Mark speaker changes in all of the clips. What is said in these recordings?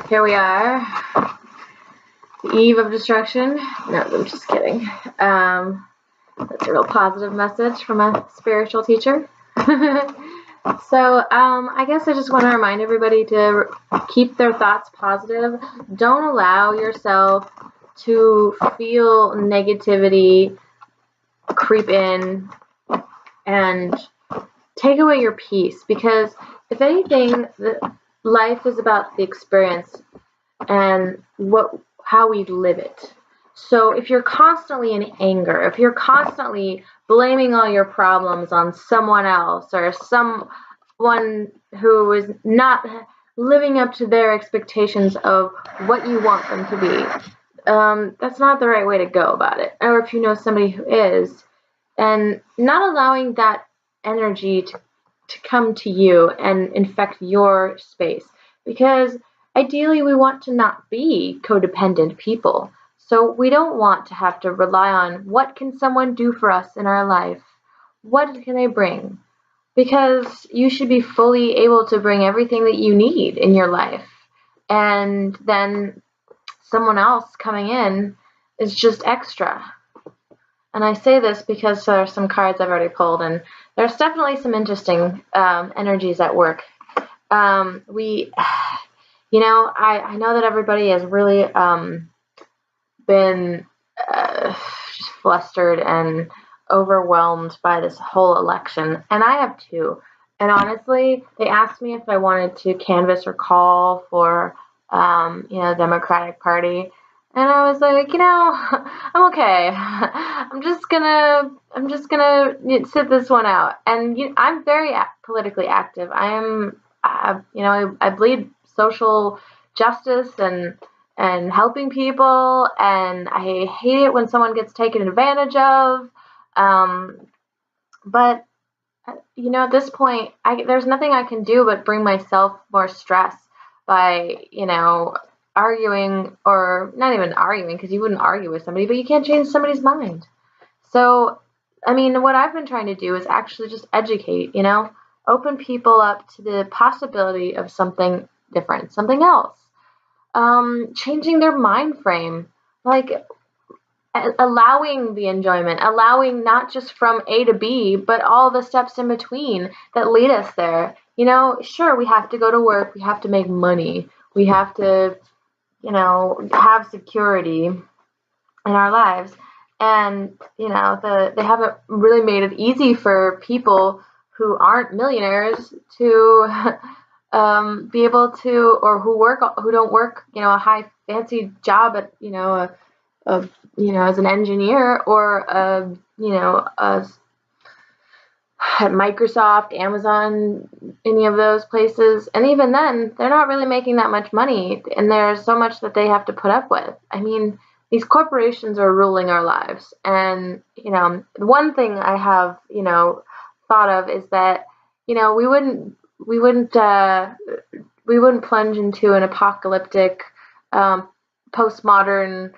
Speaker 1: Here we are, the eve of destruction. No, I'm just kidding. That's a real positive message from a spiritual teacher. So I guess I just want to remind everybody to keep their thoughts positive. Don't allow yourself to feel negativity creep in and take away your peace, because if anything, life is about the experience and how we live it. So if you're constantly in anger, if you're constantly blaming all your problems on someone else or someone who is not living up to their expectations of what you want them to be, that's not the right way to go about it. Or if you know somebody who is, and not allowing that energy to come to you and infect your space, because ideally we want to not be codependent people. So we don't want to have to rely on what can someone do for us in our life, what can they bring, because you should be fully able to bring everything that you need in your life, and then someone else coming in is just extra. And I say this because there are some cards I've already pulled, and there's definitely some interesting energies at work. I know that everybody has really been just flustered and overwhelmed by this whole election, and I have too. And honestly, they asked me if I wanted to canvass or call for, the Democratic Party. And I was like, I'm okay. I'm just gonna sit this one out. And I'm very politically active. I bleed social justice and helping people, and I hate it when someone gets taken advantage of. But at this point, there's nothing I can do but bring myself more stress by, arguing, or not even arguing, because you wouldn't argue with somebody, but you can't change somebody's mind. So, what I've been trying to do is actually just educate, open people up to the possibility of something different, something else, changing their mind frame, like allowing the enjoyment, allowing not just from A to B, but all the steps in between that lead us there. Sure, we have to go to work, we have to make money, we have to have security in our lives. And, they haven't really made it easy for people who aren't millionaires to be able to, or who don't work, a high fancy job at, as an engineer, or, at Microsoft, Amazon, any of those places. And even then, they're not really making that much money, and there's so much that they have to put up with. These corporations are ruling our lives. And, one thing I have, thought of is that, we wouldn't plunge into an apocalyptic, postmodern,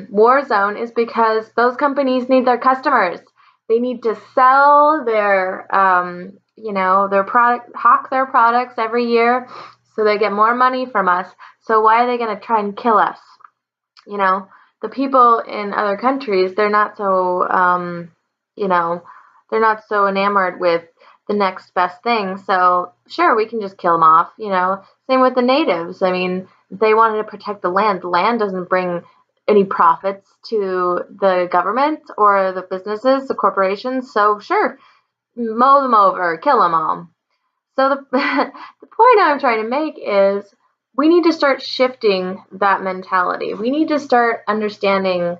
Speaker 1: war zone, is because those companies need their customers. They need to sell their, their product, hawk their products every year, so they get more money from us. So why are they going to try and kill us? The people in other countries, they're not so, they're not so enamored with the next best thing. So sure, we can just kill them off. Same with the natives. They wanted to protect the land. The land doesn't bring any profits to the government or the businesses, the corporations. So sure, mow them over, kill them all. So the point I'm trying to make is we need to start shifting that mentality. We need to start understanding,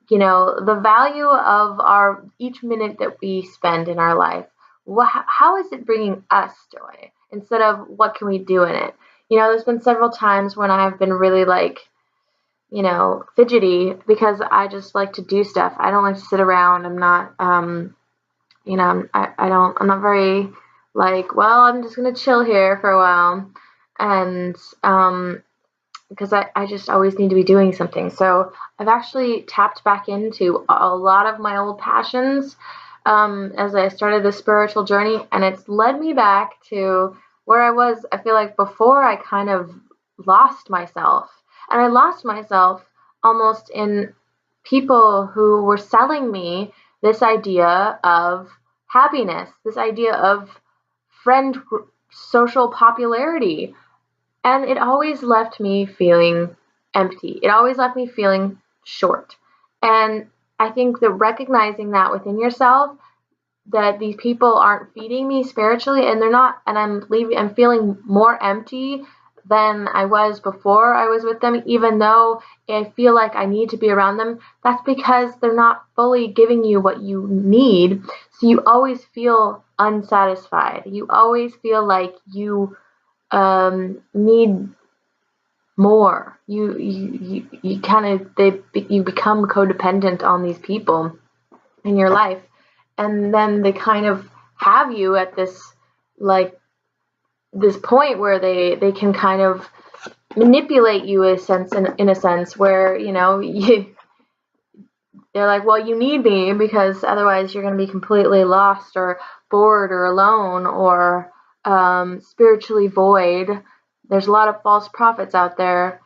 Speaker 1: the value of each minute that we spend in our life. How is it bringing us joy, instead of what can we do in it? There's been several times when I've been really fidgety, because I just like to do stuff. I don't like to sit around. I'm not, I'm not very I'm just going to chill here for a while. And, because I just always need to be doing something. So I've actually tapped back into a lot of my old passions, as I started the spiritual journey, and it's led me back to where I was, I feel like, before I kind of lost myself. And I lost myself almost in people who were selling me this idea of happiness, this idea of friend social popularity. And it always left me feeling empty. It always left me feeling short. And I think that recognizing that within yourself, that these people aren't feeding me spiritually, and they're not, and I'm feeling more empty than I was before I was with them, even though I feel like I need to be around them. That's because they're not fully giving you what you need. So you always feel unsatisfied. You always feel like you need more. You kind of you become codependent on these people in your life, and then they kind of have you at this point where they can kind of manipulate you in a sense where they're like, well, you need me because otherwise you're going to be completely lost or bored or alone or spiritually void. There's a lot of false prophets out there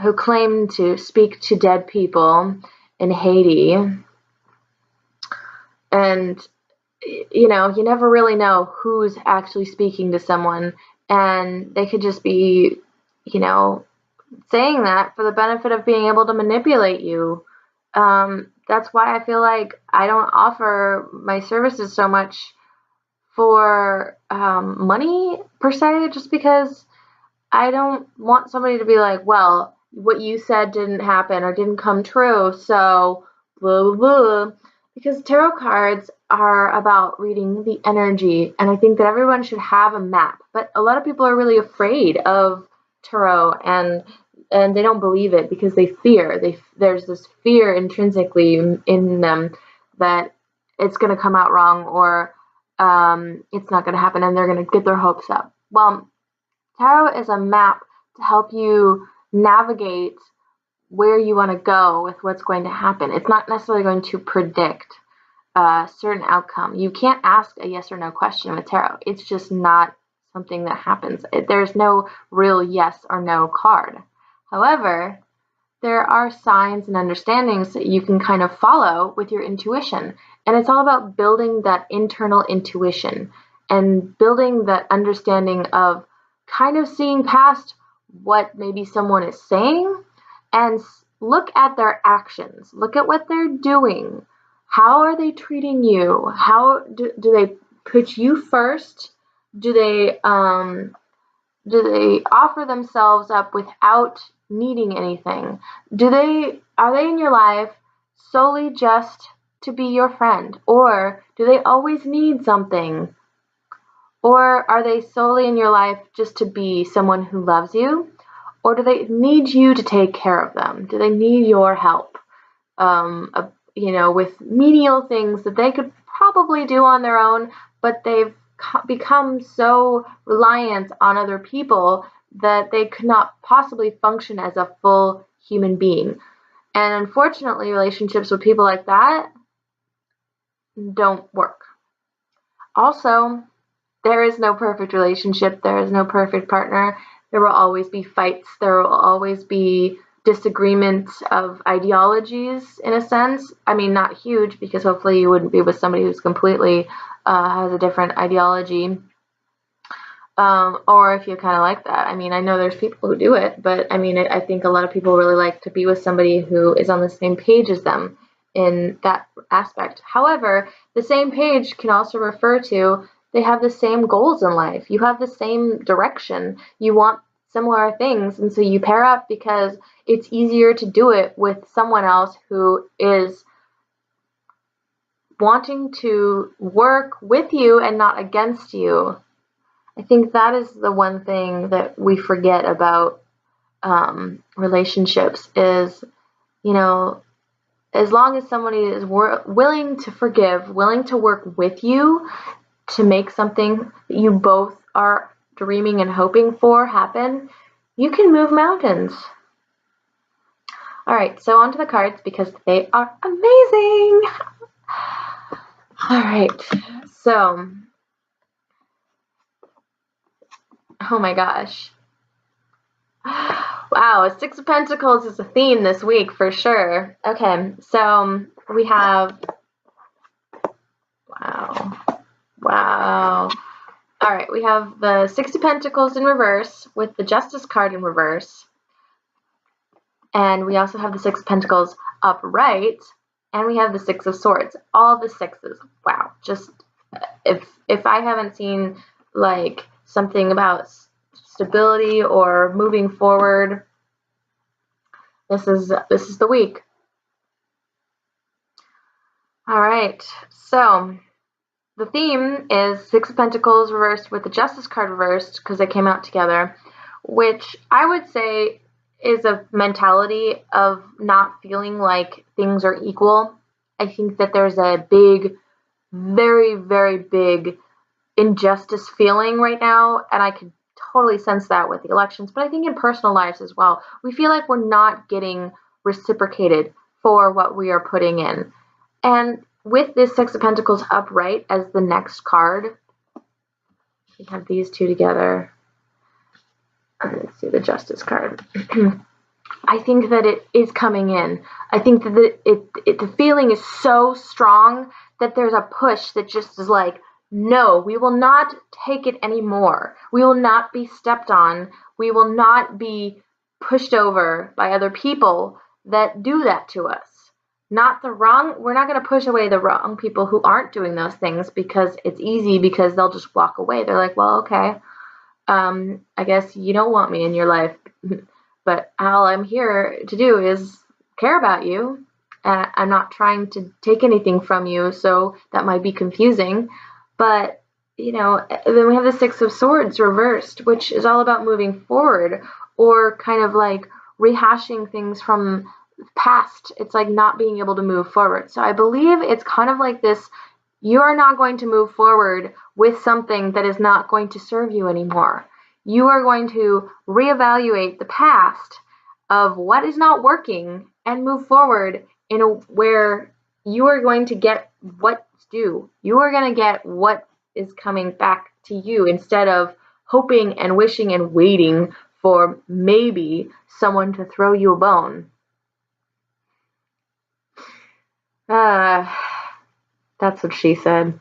Speaker 1: who claim to speak to dead people in Haiti. And, you never really know who's actually speaking to someone. And they could just be, saying that for the benefit of being able to manipulate you. That's why I feel like I don't offer my services so much for money per se, just because I don't want somebody to be like, well, what you said didn't happen or didn't come true, so blah, blah, blah. Because tarot cards are about reading the energy, and I think that everyone should have a map. But a lot of people are really afraid of tarot, and they don't believe it because they fear. There's this fear intrinsically in them that it's going to come out wrong, or it's not going to happen, and they're going to get their hopes up. Well, tarot is a map to help you navigate where you want to go with what's going to happen. It's not necessarily going to predict a certain outcome. You can't ask a yes or no question with tarot. It's just not something that happens. There's no real yes or no card. However, there are signs and understandings that you can kind of follow with your intuition. And it's all about building that internal intuition and building that understanding of kind of seeing past what maybe someone is saying and look at their actions. Look at what they're doing. How are they treating you? How do they put you first? Do they offer themselves up without needing anything? Are they in your life solely just to be your friend? Or do they always need something? Or are they solely in your life just to be someone who loves you? Or do they need you to take care of them? Do they need your help? With menial things that they could probably do on their own, but they've become so reliant on other people that they could not possibly function as a full human being. And unfortunately, relationships with people like that don't work. Also, there is no perfect relationship. There is no perfect partner. There will always be fights. There will always be disagreements of ideologies, in a sense. I mean, not huge, because hopefully you wouldn't be with somebody who's completely has a different ideology. Or if you kind of like that. I mean, I know there's people who do it, but I mean, I think a lot of people really like to be with somebody who is on the same page as them in that aspect. However, the same page can also refer to they have the same goals in life. You have the same direction. You want similar things, and so you pair up because it's easier to do it with someone else who is wanting to work with you and not against you. I think that is the one thing that we forget about relationships is, as long as somebody is willing to forgive, willing to work with you to make something that you both are dreaming and hoping for happen, you can move mountains. All right, so on to the cards because they are amazing. All right, so, oh my gosh. Wow, Six of Pentacles is a theme this week for sure. Okay, so we have, wow. All right, we have the Six of Pentacles in reverse with the Justice card in reverse. And we also have the Six of Pentacles upright, and we have the Six of Swords. All the sixes. Wow, just if I haven't seen like something about stability or moving forward, this is the week. All right, so the theme is Six of Pentacles reversed with the Justice card reversed because they came out together, which I would say is a mentality of not feeling like things are equal. I think that there's a big, very, very big injustice feeling right now, and I could totally sense that with the elections, but I think in personal lives as well. We feel like we're not getting reciprocated for what we are putting in. And with this Six of Pentacles upright as the next card, we have these two together. Let's see the Justice card. I think that it is coming in. I think that the feeling is so strong that there's a push that just is like, no, we will not take it anymore. We will not be stepped on. We will not be pushed over by other people that do that to us. We're not going to push away the wrong people who aren't doing those things because it's easy, because they'll just walk away. They're like, well, okay, I guess you don't want me in your life, but all I'm here to do is care about you. I'm not trying to take anything from you, so that might be confusing. But, then we have the Six of Swords reversed, which is all about moving forward or kind of like rehashing things from past. It's like not being able to move forward. So I believe it's kind of like this: you are not going to move forward with something that is not going to serve you anymore. You are going to reevaluate the past of what is not working and move forward where you are going to get what's due. You are going to get what is coming back to you instead of hoping and wishing and waiting for maybe someone to throw you a bone. That's what she said.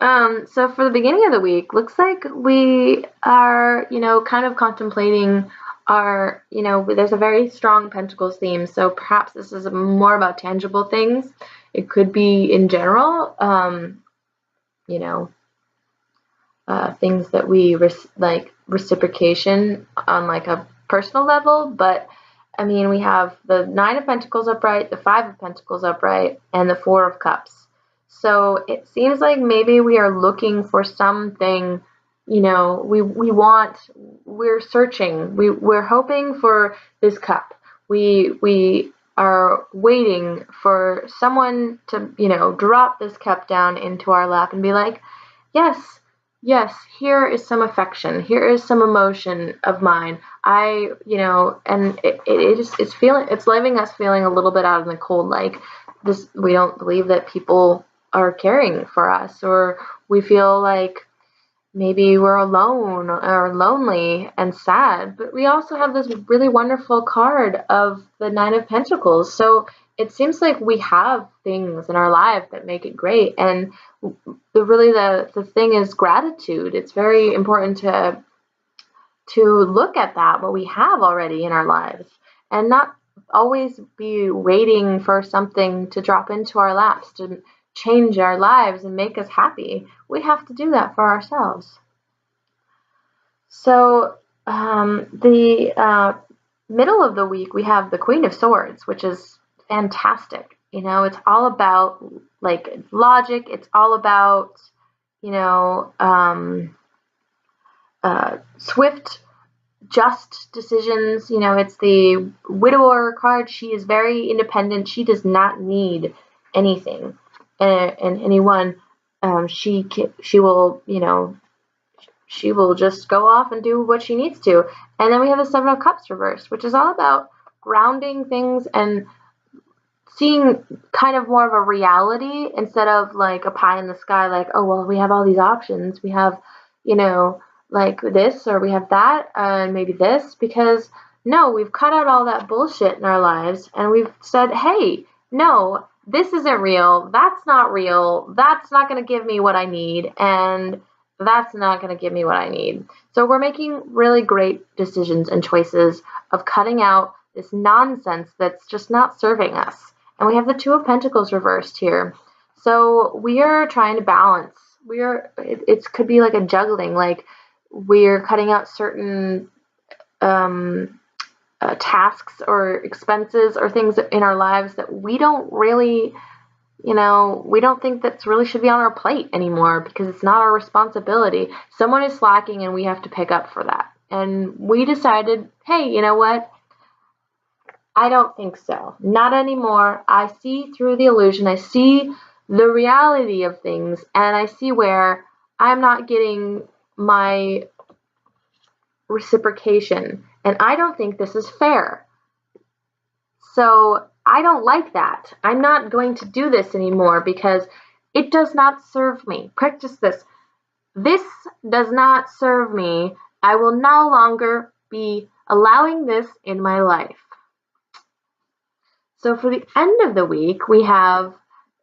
Speaker 1: So for the beginning of the week, looks like we are, kind of contemplating our, there's a very strong Pentacles theme. So perhaps this is more about tangible things. It could be in general, things that we like reciprocation on like a personal level. But I mean, we have the Nine of Pentacles upright, the Five of Pentacles upright, and the Four of Cups. So it seems like maybe we are looking for something, we're searching, we're hoping for this cup. We are waiting for someone to, drop this cup down into our lap and be like, yes, here is some affection. Here is some emotion of mine. And it's leaving us feeling a little bit out in the cold, like this, we don't believe that people are caring for us, or we feel like maybe we're alone or lonely and sad. But we also have this really wonderful card of the Nine of Pentacles. So it seems like we have things in our life that make it great. And the thing is gratitude. It's very important to look at that, what we have already in our lives, and not always be waiting for something to drop into our laps to change our lives and make us happy. We have to do that for ourselves. So the middle of the week, we have the Queen of Swords, which is fantastic. It's all about like logic. It's all about, swift, just decisions. It's the widower card. She is very independent. She does not need anything and anyone. She will, she will just go off and do what she needs to. And then we have the Seven of Cups reversed, which is all about grounding things and seeing kind of more of a reality instead of like a pie in the sky, like, oh, well, we have all these options. We have, like this, or we have that, and maybe this, because no, we've cut out all that bullshit in our lives and we've said, hey, no, this isn't real, that's not real, that's not going to give me what I need, and that's not going to give me what I need. So we're making really great decisions and choices of cutting out this nonsense that's just not serving us. And we have the Two of Pentacles reversed here. So we are trying to balance. It could be like a juggling, like we're cutting out certain tasks or expenses or things in our lives that we don't really, we don't think that really should be on our plate anymore because it's not our responsibility. Someone is slacking and we have to pick up for that. And we decided, hey, you know what? I don't think so. Not anymore. I see through the illusion. I see the reality of things, and I see where I'm not getting my reciprocation, and I don't think this is fair. So I don't like that. I'm not going to do this anymore because it does not serve me. Practice this. This does not serve me. I will no longer be allowing this in my life. So for the end of the week, we have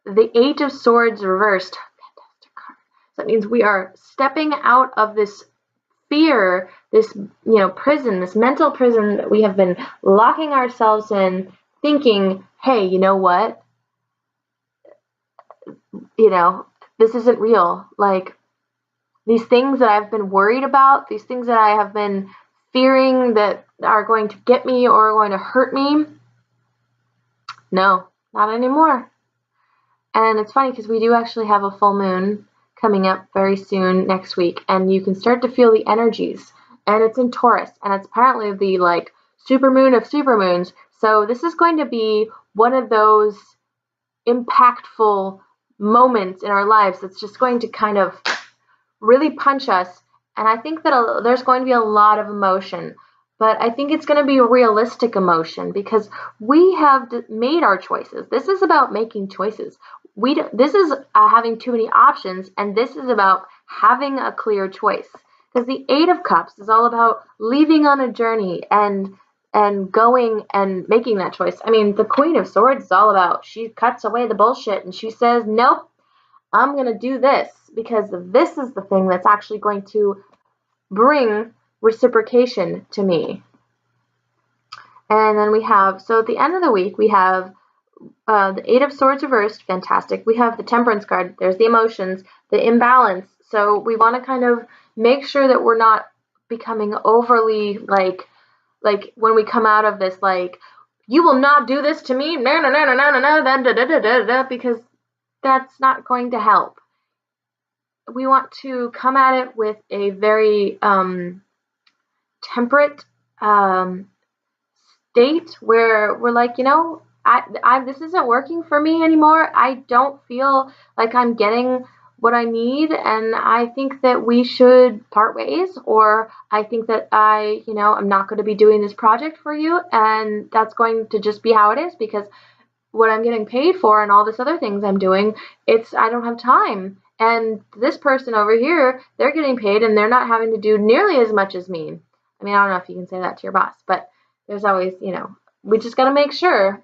Speaker 1: the Eight of Swords reversed. Fantastic card. So that means we are stepping out of this fear, this prison, this mental prison that we have been locking ourselves in, thinking, hey, you know what? This isn't real. Like, these things that I've been worried about, these things that I have been fearing that are going to get me or are going to hurt me, no, not anymore. And it's funny because we do actually have a full moon coming up very soon next week, and you can start to feel the energies, and it's in Taurus, and it's apparently the super moon of supermoons. So this is going to be one of those impactful moments in our lives that's just going to kind of really punch us. And I think that there's going to be a lot of emotion, but I think it's going to be a realistic emotion because we have made our choices. This is about making choices. This is having too many options, and this is about having a clear choice. Because the Eight of Cups is all about leaving on a journey and going and making that choice. I mean, the Queen of Swords is all about, she cuts away the bullshit and she says, nope, I'm going to do this because this is the thing that's actually going to bring reciprocation to me. And then we have, so at the end of the week, we have the Eight of Swords reversed, fantastic. We have the Temperance card, there's the emotions, the imbalance. So we want to kind of make sure that we're not becoming overly like when we come out of this, like, you will not do this to me, no, no, no, no, no, no, no, da, da, da, da, da, because that's not going to help. We want to come at it with a very temperate state where we're like, this isn't working for me anymore. I don't feel like I'm getting what I need, and I think that we should part ways, or I think that I'm not going to be doing this project for you, and that's going to just be how it is because what I'm getting paid for and all this other things I'm doing, I don't have time. And this person over here, they're getting paid and they're not having to do nearly as much as me. I mean, I don't know if you can say that to your boss, but there's always, we just got to make sure,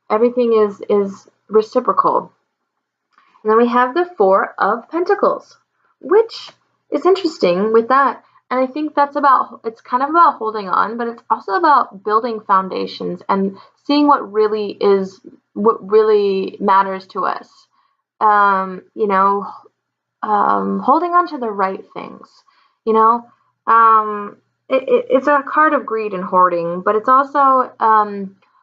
Speaker 1: everything is reciprocal. And then we have the Four of Pentacles, which is interesting with that. And I think it's kind of about holding on, but it's also about building foundations and seeing what really matters to us. Holding on to the right things, it's a card of greed and hoarding, but it's also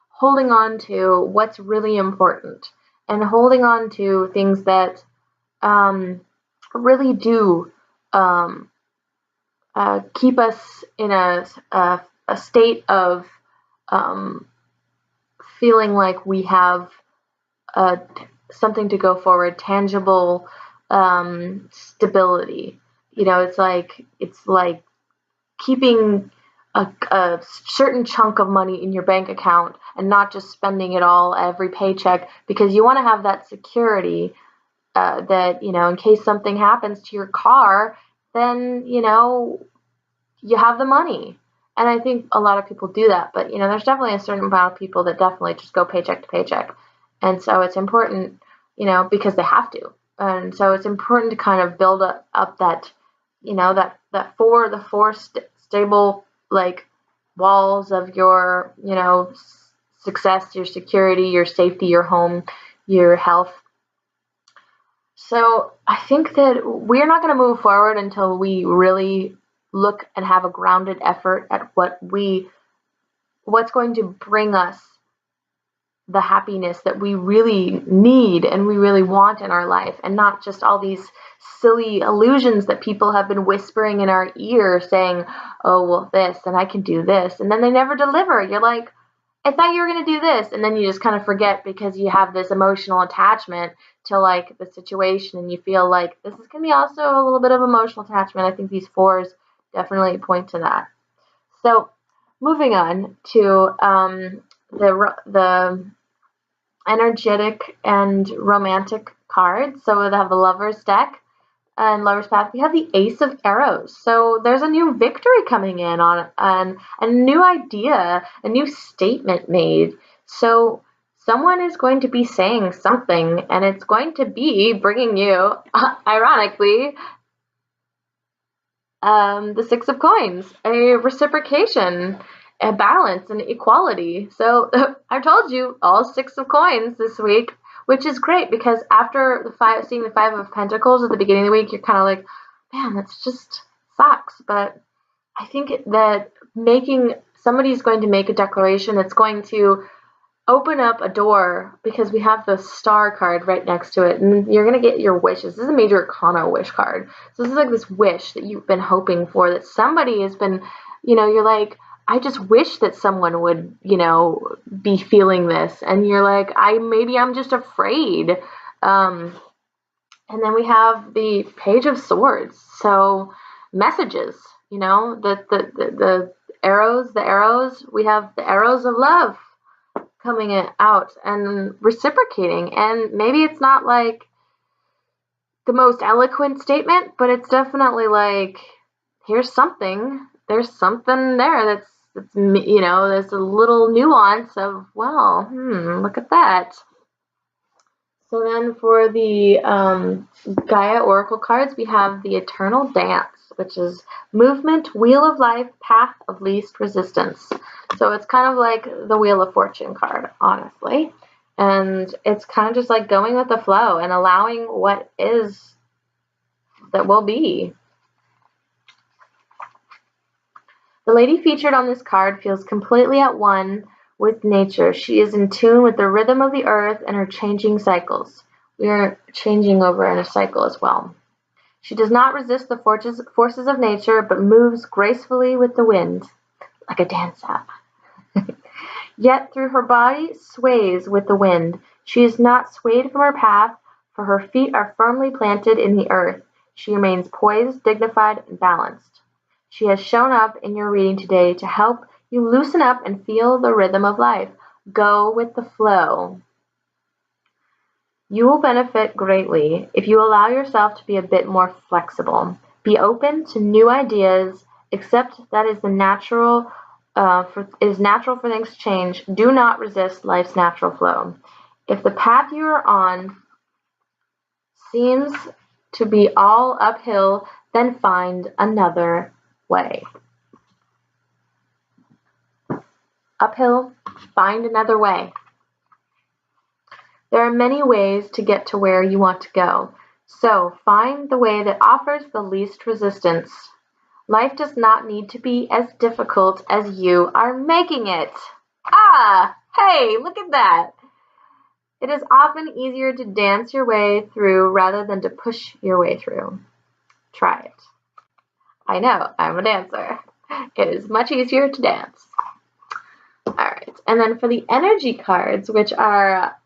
Speaker 1: holding on to what's really important and holding on to things that really do keep us in a state of feeling like we have something to go forward, tangible stability. It's like keeping a certain chunk of money in your bank account and not just spending it all every paycheck, because you want to have that security that, in case something happens to your car, then, you know, you have the money. And I think a lot of people do that, but, you know, there's definitely a certain amount of people that definitely just go paycheck to paycheck. And so it's important, you know, because they have to. And so it's important to kind of build up that, you know, that stable, like, walls of your, you know, success, your security, your safety, your home, your health. So I think that we're not going to move forward until we really look and have a grounded effort at what's going to bring us the happiness that we really need and we really want in our life, and not just all these silly illusions that people have been whispering in our ear saying, oh, well, this, and I can do this, and then they never deliver. You're like, I thought you were going to do this, and then you just kind of forget because you have this emotional attachment to, like, the situation, and you feel like this is going to be also a little bit of emotional attachment. I think these fours definitely point to that. So moving on to the energetic and romantic cards. So we have the Lover's deck and Lover's Path. We have the Ace of Arrows. So there's a new victory coming in on a new idea, a new statement made. So someone is going to be saying something, and it's going to be bringing you, ironically, the Six of Coins, a reciprocation, a balance, and equality. So I told you all Six of Coins this week, which is great because after seeing the Five of Pentacles at the beginning of the week, you're kind of like, man, that's just sucks. But I think that somebody's going to make a declaration that's going to open up a door, because we have the Star card right next to it, and you're going to get your wishes. This is a major arcana wish card. So this is like this wish that you've been hoping for, that somebody has been, you know, you're like, I just wish that someone would, you know, be feeling this. And you're like, maybe I'm just afraid. And then we have the Page of Swords. So messages, you know, the arrows, we have the arrows of love coming out and reciprocating. And maybe it's not like the most eloquent statement, but it's definitely like, there's something there that's you know, there's a little nuance of, well, look at that. So then for the Gaia Oracle cards, we have the Eternal Dance, which is movement, wheel of life, path of least resistance. So it's kind of like the Wheel of Fortune card, honestly. And it's kind of just like going with the flow and allowing what is that will be. The lady featured on this card feels completely at one with nature. She is in tune with the rhythm of the earth and her changing cycles. We are changing over in a cycle as well. She does not resist the forces of nature, but moves gracefully with the wind, like a dancer. Yet through her body sways with the wind. She is not swayed from her path, for her feet are firmly planted in the earth. She remains poised, dignified, and balanced. She has shown up in your reading today to help you loosen up and feel the rhythm of life. Go with the flow. You will benefit greatly if you allow yourself to be a bit more flexible. Be open to new ideas. Accept that it is natural for things to change. Do not resist life's natural flow. If the path you are on seems to be all uphill, then find another way. Uphill, find another way. There are many ways to get to where you want to go, so find the way that offers the least resistance. Life does not need to be as difficult as you are making it. Ah, hey, look at that. It is often easier to dance your way through rather than to push your way through. Try it. I know, I'm a dancer. It is much easier to dance. All right, and then for the energy cards, which are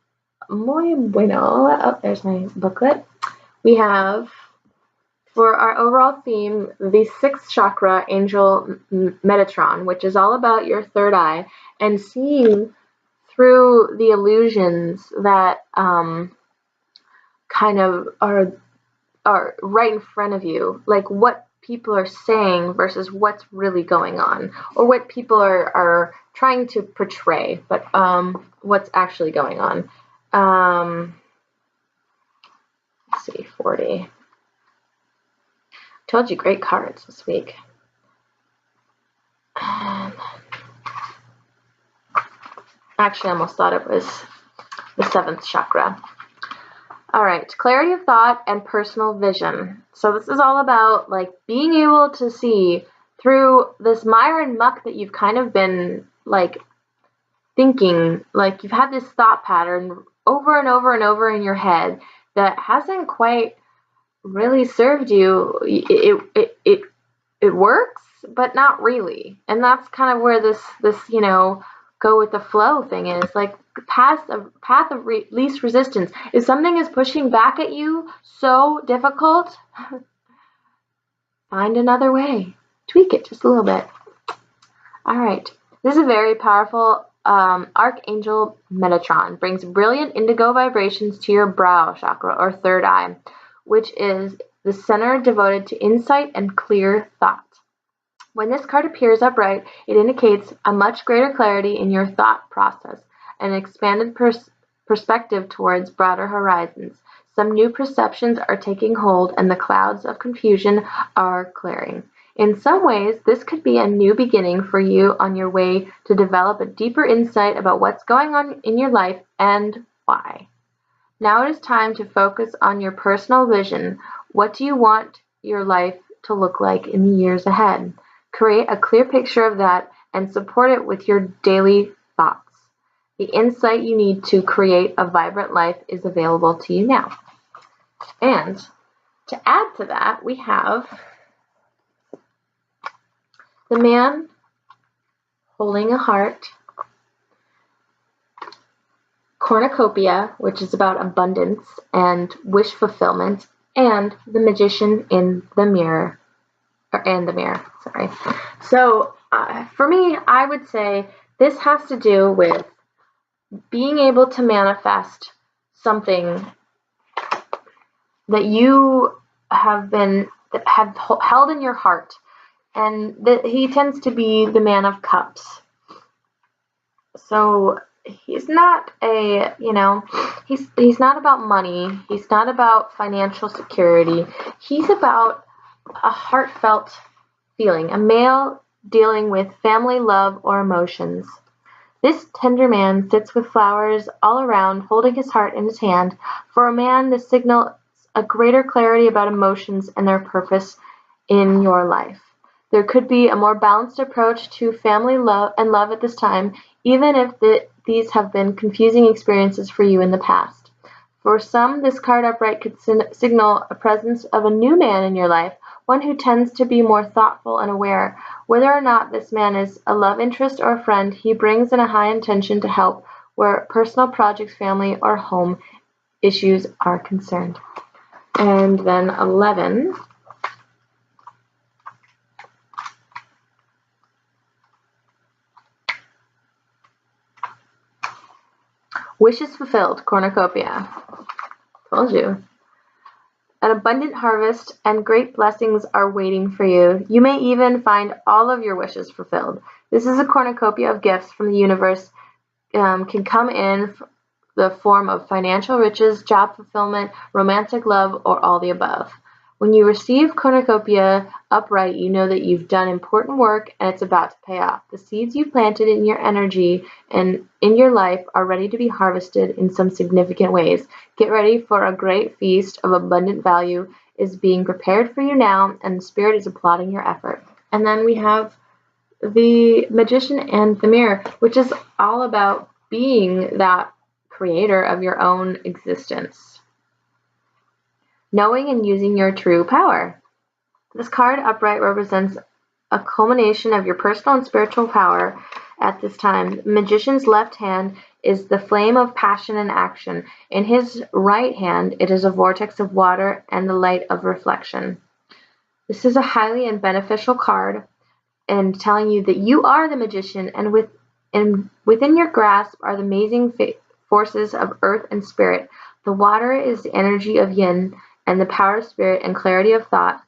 Speaker 1: muy bueno. Oh, there's my booklet. We have, for our overall theme, the 6th chakra angel Metatron, which is all about your third eye and seeing through the illusions that kind of are right in front of you, like what people are saying versus what's really going on, or what people are trying to portray, but what's actually going on. Let's see, 40. Told you, great cards this week. Actually, I almost thought it was the 7th chakra. All right, clarity of thought and personal vision. So this is all about like being able to see through this mire and muck that you've kind of been like thinking, like you've had this thought pattern over and over and over in your head that hasn't quite really served you. It works, but not really. And that's kind of where this go with the flow thing is. Like path of least resistance. If something is pushing back at you so difficult, find another way. Tweak it just a little bit. All right. This is a very powerful Archangel Metatron. Brings brilliant indigo vibrations to your brow chakra or third eye, which is the center devoted to insight and clear thought. When this card appears upright, it indicates a much greater clarity in your thought process, an expanded perspective towards broader horizons. Some new perceptions are taking hold, and the clouds of confusion are clearing. In some ways, this could be a new beginning for you on your way to develop a deeper insight about what's going on in your life and why. Now it is time to focus on your personal vision. What do you want your life to look like in the years ahead? Create a clear picture of that and support it with your daily thoughts. The insight you need to create a vibrant life is available to you now. And to add to that, we have the man holding a heart, cornucopia, which is about abundance and wish fulfillment, and the magician in the mirror. Sorry. So for me, I would say this has to do with being able to manifest something that you have held in your heart, and that he tends to be the Man of Cups. So he's not he's not about money. He's not about financial security. He's about a heartfelt feeling, a male dealing with family, love, or emotions. This tender man sits with flowers all around, holding his heart in his hand. For a man, this signals a greater clarity about emotions and their purpose in your life. There could be a more balanced approach to family love at this time, even if these have been confusing experiences for you in the past. For some, this card upright could signal a presence of a new man in your life, one who tends to be more thoughtful and aware. Whether or not this man is a love interest or a friend, he brings in a high intention to help where personal projects, family, or home issues are concerned. And then 11. Wishes fulfilled, cornucopia. Told you. An abundant harvest and great blessings are waiting for you. You may even find all of your wishes fulfilled. This is a cornucopia of gifts from the universe. Can come in the form of financial riches, job fulfillment, romantic love, or all the above. When you receive cornucopia upright, you know that you've done important work and it's about to pay off. The seeds you planted in your energy and in your life are ready to be harvested in some significant ways. Get ready for a great feast of abundant value is being prepared for you now, and the spirit is applauding your effort. And then we have the magician and the mirror, which is all about being that creator of your own existence. Knowing and using your true power. This card upright represents a culmination of your personal and spiritual power at this time. The magician's left hand is the flame of passion and action. In his right hand, it is a vortex of water and the light of reflection. This is a highly and beneficial card and telling you that you are the magician, and within your grasp are the amazing forces of earth and spirit. The water is the energy of yin and the power of spirit and clarity of thought.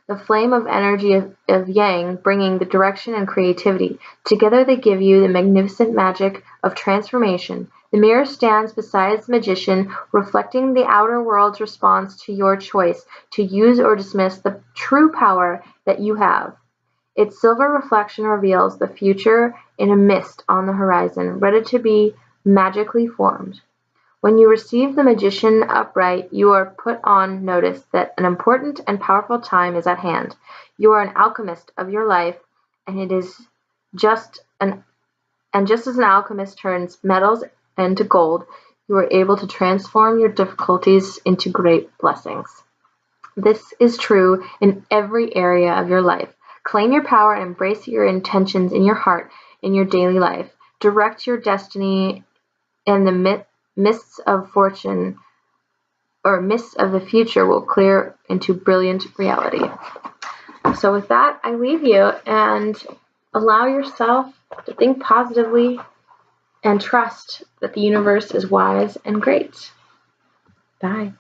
Speaker 1: the flame of energy of yang, bringing the direction and creativity. Together they give you the magnificent magic of transformation. The mirror stands beside the magician, reflecting the outer world's response to your choice to use or dismiss the true power that you have. Its silver reflection reveals the future in a mist on the horizon, ready to be magically formed. When you receive the magician upright, you are put on notice that an important and powerful time is at hand. You are an alchemist of your life, and it is just as an alchemist turns metals into gold, you are able to transform your difficulties into great blessings. This is true in every area of your life. Claim your power and embrace your intentions in your heart in your daily life. Direct your destiny in the mists of fortune or mists of the future will clear into brilliant reality. So with that, I leave you and allow yourself to think positively and trust that the universe is wise and great. Bye.